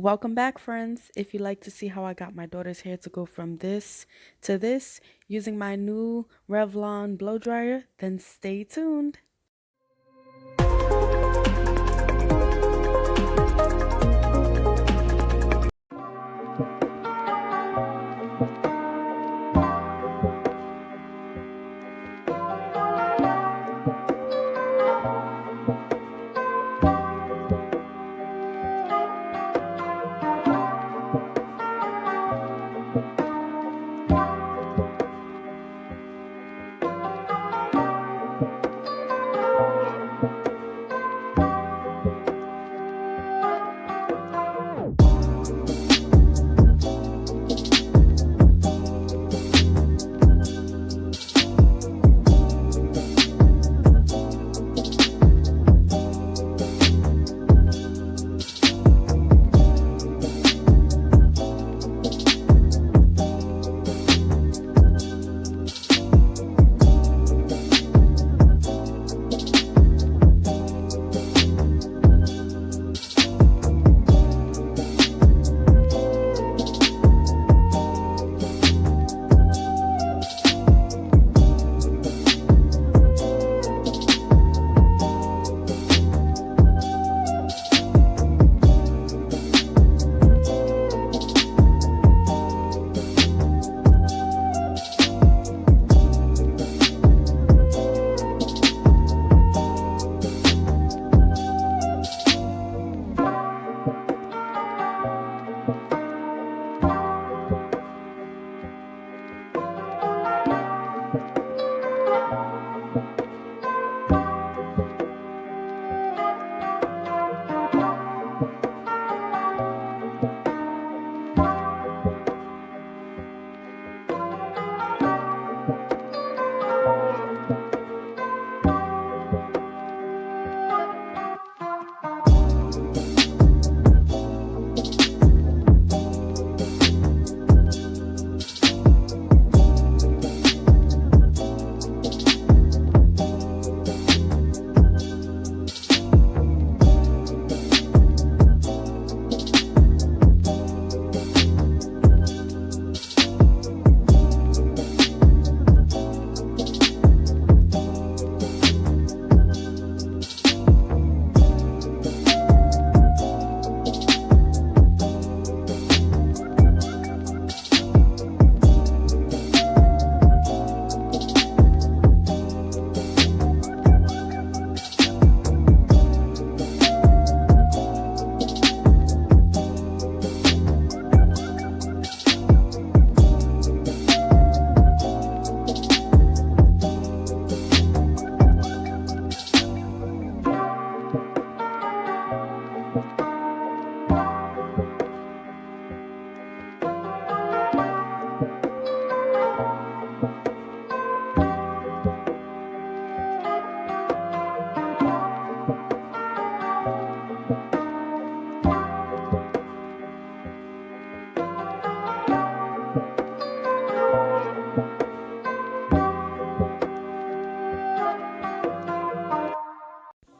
Welcome back, friends. If you'd like to see how I got my daughter's hair to go from this to this using my new Revlon blow dryer, then stay tuned.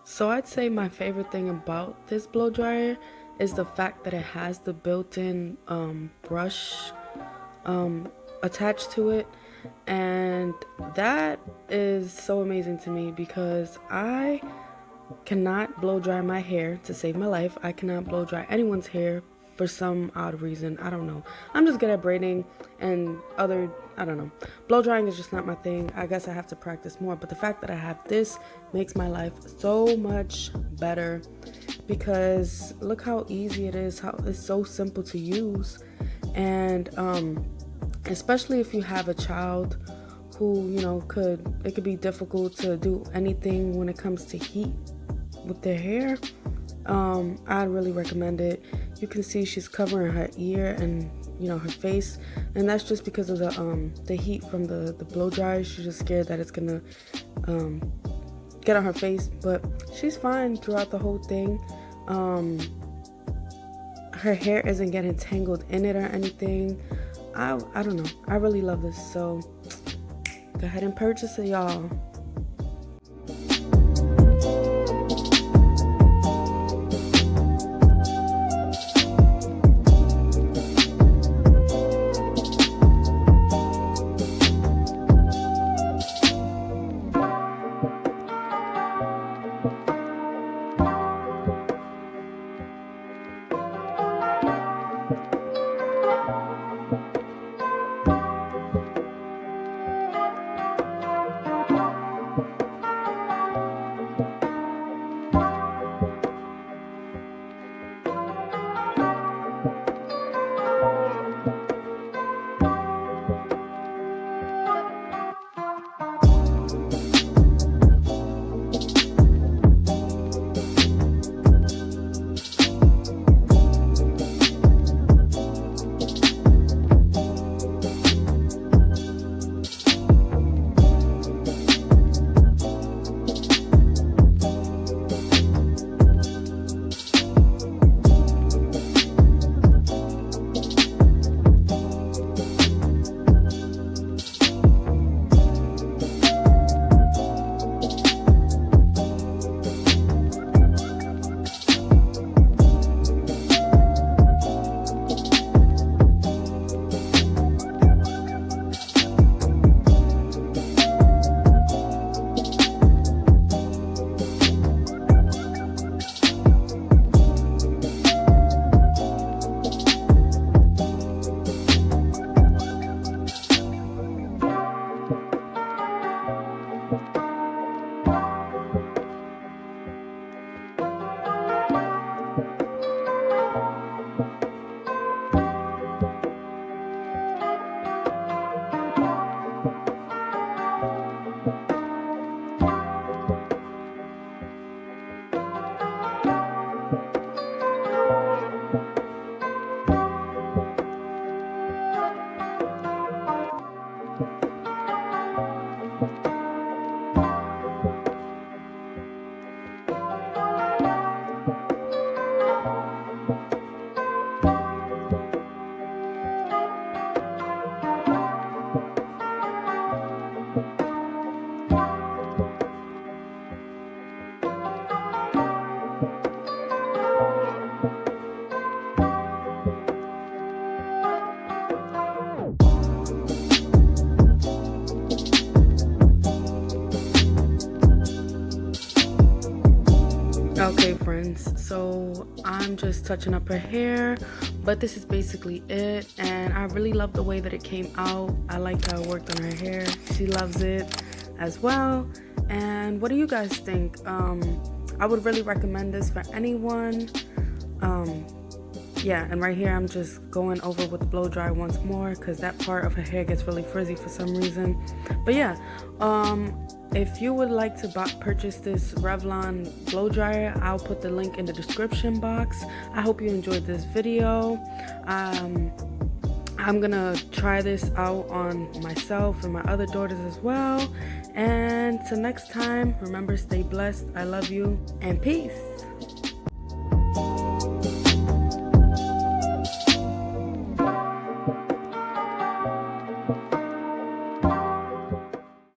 So I'd say my favorite thing about this blow dryer is the fact that it has the built-in brush attached to it, and that is so amazing to me because I cannot blow dry my hair to save my life. I cannot blow dry anyone's hair for some odd reason. I don't know. I'm just good at braiding and I don't know. Blow drying is just not my thing. I guess I have to practice more. But the fact that I have this makes my life so much better because look how easy it is, how it's so simple to use. And especially if you have a child who, it could be difficult to do anything when it comes to heat with their hair. I'd really recommend it. You can see she's covering her ear and her face, and that's just because of the heat from the blow dryer. She's just scared that it's gonna get on her face, but she's fine throughout the whole thing. Her hair isn't getting tangled in it or anything. I don't know. I really love this, so go ahead and purchase it, y'all. I'm just touching up her hair, but this is basically it, and I really love the way that it came out. I like how it worked on her hair. She loves it as well. And what do you guys think? I would really recommend this for anyone. Yeah, and right here I'm just going over with the blow dryer once more because that part of her hair gets really frizzy for some reason. But yeah, if you would like to purchase this Revlon blow dryer, I'll put the link in the description box. I hope you enjoyed this video. I'm gonna try this out on myself and my other daughters as well. And till next time, remember, stay blessed. I love you, and peace.